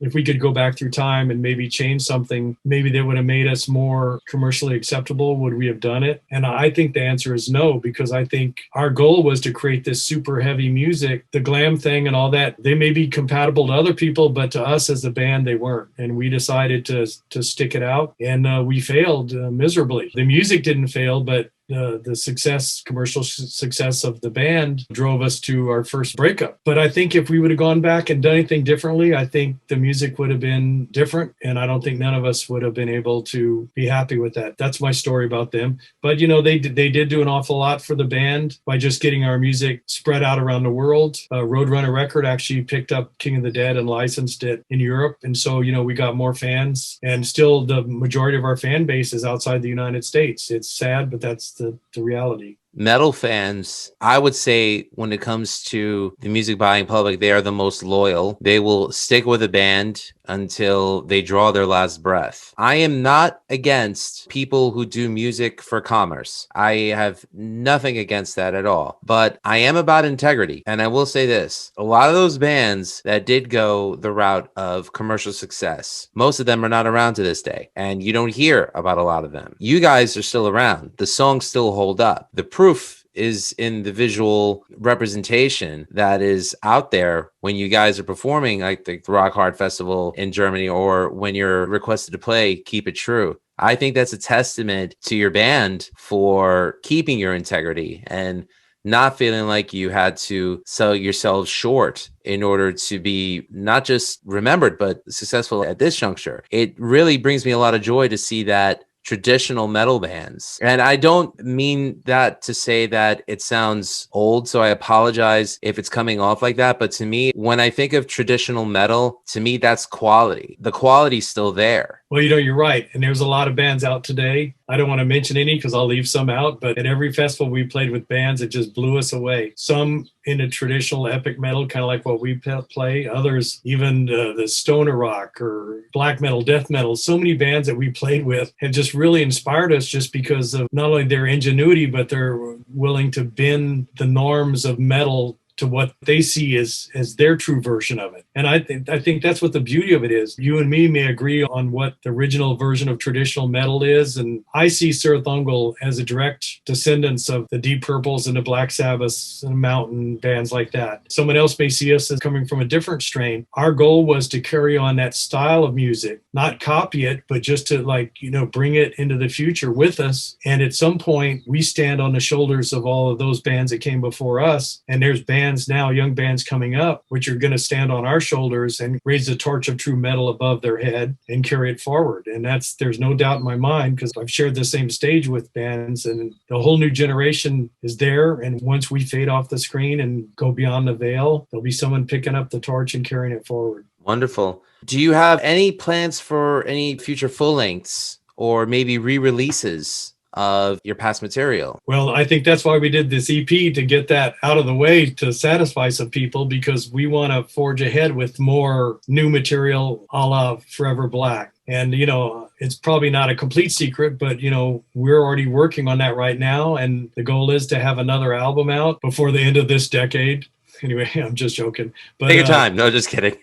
if we could go back through time and maybe change something, maybe that would have made us more commercially acceptable, would we have done it? And I think the answer is no, because I think our goal was to create this super heavy music, the glam thing and all that. They may be compatible to other people, but to us as a band, they weren't. And we decided to stick it out, and we failed miserably. The music didn't fail, but the success, commercial success of the band drove us to our first breakup. But I think if we would have gone back and done anything differently, I think the music would have been different. And I don't think none of us would have been able to be happy with that. That's my story about them. But, you know, they did do an awful lot for the band by just getting our music spread out around the world. Roadrunner Record actually picked up King of the Dead and licensed it in Europe. And so, you know, we got more fans, and still the majority of our fan base is outside the United States. It's sad, but that's the reality. Metal fans, I would say, when it comes to the music buying public, they are the most loyal. They will stick with a band until they draw their last breath. I am not against people who do music for commerce. I have nothing against that at all. But I am about integrity. And I will say this, a lot of those bands that did go the route of commercial success, most of them are not around to this day. And you don't hear about a lot of them. You guys are still around. The songs still hold up. The proof is in the visual representation that is out there when you guys are performing, like the Rock Hard Festival in Germany, or when you're requested to play Keep It True. I think that's a testament to your band for keeping your integrity and not feeling like you had to sell yourselves short in order to be not just remembered, but successful at this juncture. It really brings me a lot of joy to see that traditional metal bands. And I don't mean that to say that it sounds old, so I apologize if it's coming off like that. But to me, when I think of traditional metal, to me, that's quality. The quality's still there. Well, you know, you're right. And there's a lot of bands out today. I don't want to mention any because I'll leave some out, but at every festival we played with bands, it just blew us away. Some in a traditional epic metal, kind of like what we play. Others, even the stoner rock or black metal, death metal. So many bands that we played with have just really inspired us just because of not only their ingenuity, but they're willing to bend the norms of metal to what they see as their true version of it. And I think that's what the beauty of it is. You and me may agree on what the original version of traditional metal is, and I see Cirith Ungol as a direct descendants of the Deep Purples and the Black Sabbaths and Mountain bands like that. Someone else may see us as coming from a different strain. Our goal was to carry on that style of music, not copy it, but just to, like, you know, bring it into the future with us. And at some point, we stand on the shoulders of all of those bands that came before us, and there's bands now, young bands coming up, which are going to stand on our shoulders and raise the torch of true metal above their head and carry it forward. And there's no doubt in my mind, because I've shared the same stage with bands, and the whole new generation is there. And once we fade off the screen and go beyond the veil, there'll be someone picking up the torch and carrying it forward. Wonderful. Do you have any plans for any future full lengths or maybe re-releases of your past material? Well, I think that's why we did this EP, to get that out of the way, to satisfy some people, because we want to forge ahead with more new material a la Forever Black. And, you know, it's probably not a complete secret, but, you know, we're already working on that right now. And the goal is to have another album out before the end of this decade. Anyway, I'm just joking. But Take your time. No, just kidding.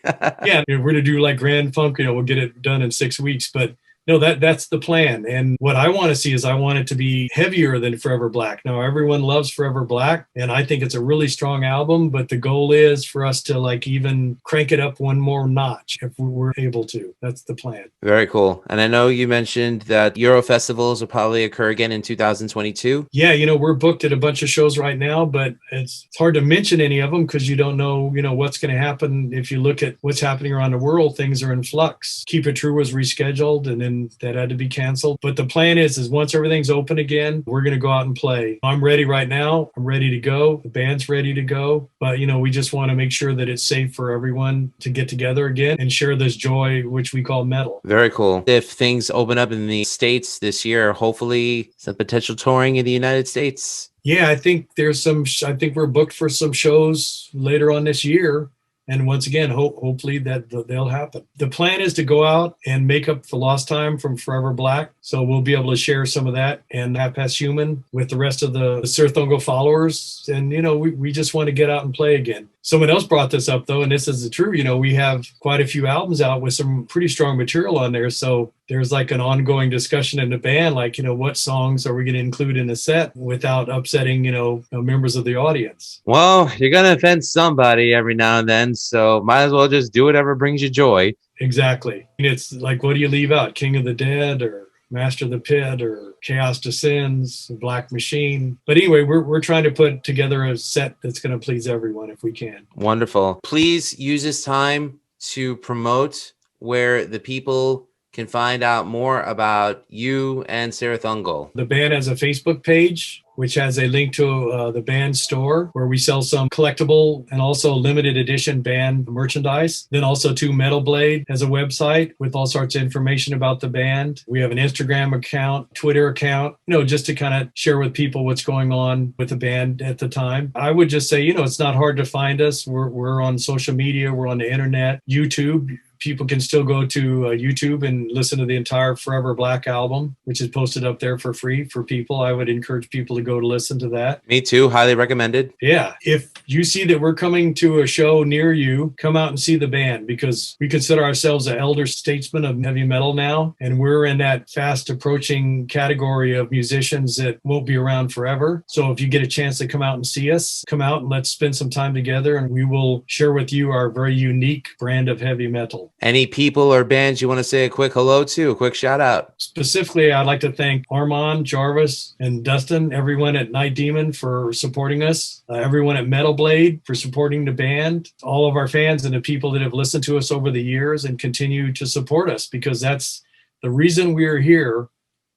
yeah, we're going to do like Grand Funk, we'll get it done in 6 weeks. But no, that's the plan. And what I want to see is I want it to be heavier than Forever Black. Now, everyone loves Forever Black, and I think it's a really strong album, but the goal is for us to like even crank it up one more notch if we're able to. That's the plan. Very cool. And I know you mentioned that Euro festivals will probably occur again in 2022. Yeah, we're booked at a bunch of shows right now, but it's hard to mention any of them because you don't know, what's going to happen. If you look at what's happening around the world, things are in flux. Keep It True was rescheduled, and then that had to be canceled. But the plan is once everything's open again, we're going to go out and play. I'm ready right now. I'm ready to go. The band's ready to go. But, we just want to make sure that it's safe for everyone to get together again and share this joy, which we call metal. Very cool. If things open up in the States this year, hopefully some potential touring in the United States. Yeah, I think I think we're booked for some shows later on this year. And once again, hopefully that they'll happen. The plan is to go out and make up for lost time from Forever Black. So we'll be able to share some of that and Half Past Human with the rest of the Cirith Ungol followers. And, we just want to get out and play again. Someone else brought this up, though, and this is the truth. We have quite a few albums out with some pretty strong material on there. So there's like an ongoing discussion in the band, like, what songs are we going to include in the set without upsetting, members of the audience? Well, you're going to offend somebody every now and then, so might as well just do whatever brings you joy. Exactly. It's like, what do you leave out? King of the Dead or Master of the Pit or Chaos Descends, Black Machine. But anyway, we're trying to put together a set that's going to please everyone if we can. Wonderful. Please use this time to promote where the people can find out more about you and Cirith Ungol. The band has a Facebook page, which has a link to the band store where we sell some collectible and also limited edition band merchandise. Then also too, Metal Blade has a website with all sorts of information about the band. We have an Instagram account, Twitter account, just to kind of share with people what's going on with the band at the time. I would just say, it's not hard to find us. We're on social media. We're on the internet, YouTube. People can still go to YouTube and listen to the entire Forever Black album, which is posted up there for free for people. I would encourage people to go to listen to that. Me too. Highly recommended. Yeah. If you see that we're coming to a show near you, come out and see the band, because we consider ourselves an elder statesman of heavy metal now. And we're in that fast approaching category of musicians that won't be around forever. So if you get a chance to come out and see us, come out and let's spend some time together, and we will share with you our very unique brand of heavy metal. Any people or bands you want to say a quick hello to, a quick shout out? Specifically, I'd like to thank Armand, Jarvis, and Dustin, everyone at Night Demon for supporting us, everyone at Metal Blade for supporting the band, all of our fans and the people that have listened to us over the years and continue to support us, because that's the reason we're here.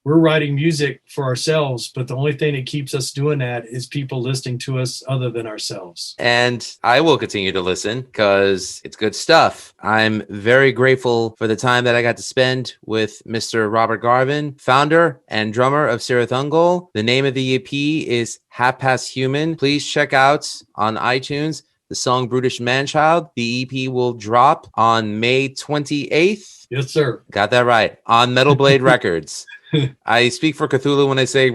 We're writing music for ourselves, but the only thing that keeps us doing that is people listening to us other than ourselves. And I will continue to listen because it's good stuff. I'm very grateful for the time that I got to spend with Mr. Robert Garven, founder and drummer of Cirith Ungol. The name of the EP is Half Past Human. Please check out on iTunes the song Brutish Manchild. The EP will drop on May 28th. Yes, sir. Got that right. On Metal Blade Records. I speak for Cthulhu when I say,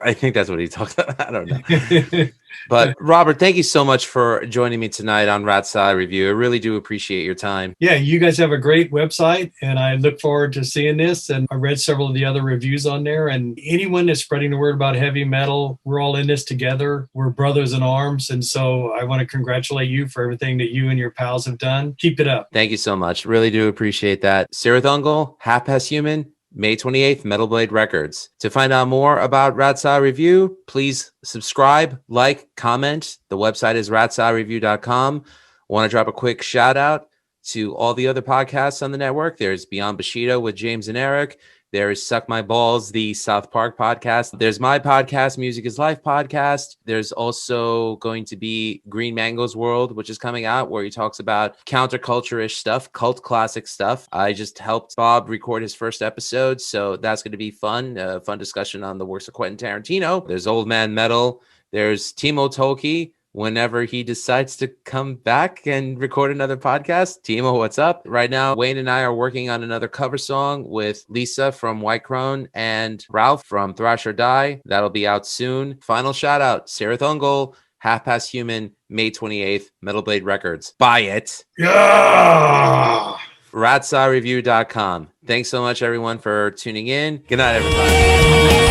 I think that's what he talks about. I don't know. But Robert, thank you so much for joining me tonight on Rat's Eye Review. I really do appreciate your time. Yeah, you guys have a great website, and I look forward to seeing this. And I read several of the other reviews on there. And anyone that's spreading the word about heavy metal, we're all in this together. We're brothers in arms. And so I want to congratulate you for everything that you and your pals have done. Keep it up. Thank you so much. Really do appreciate that. Cirith Ungol, Half Past Human, May 28th, Metal Blade Records. To find out more about Rat's Eye Review, please subscribe, like, comment. The website is ratseyeReview.com. Want to drop a quick shout out to all the other podcasts on the network. There's Beyond Bushido with James and Eric. There's Suck My Balls, the South Park podcast. There's my podcast, Music is Life podcast. There's also going to be Green Mango's World, which is coming out, where he talks about counterculture-ish stuff, cult classic stuff. I just helped Bob record his first episode, so that's going to be fun. Fun discussion on the works of Quentin Tarantino. There's Old Man Metal. There's Timo Tolkki. Whenever he decides to come back and record another podcast. Timo, what's up? Right now, Wayne and I are working on another cover song with Lisa from White Crone and Ralph from Thrash or Die. That'll be out soon. Final shout out, Cirith Ungol, Half Past Human, May 28th, Metal Blade Records. Buy it. Yeah. ratsawreview.com. Thanks so much, everyone, for tuning in. Good night, everybody.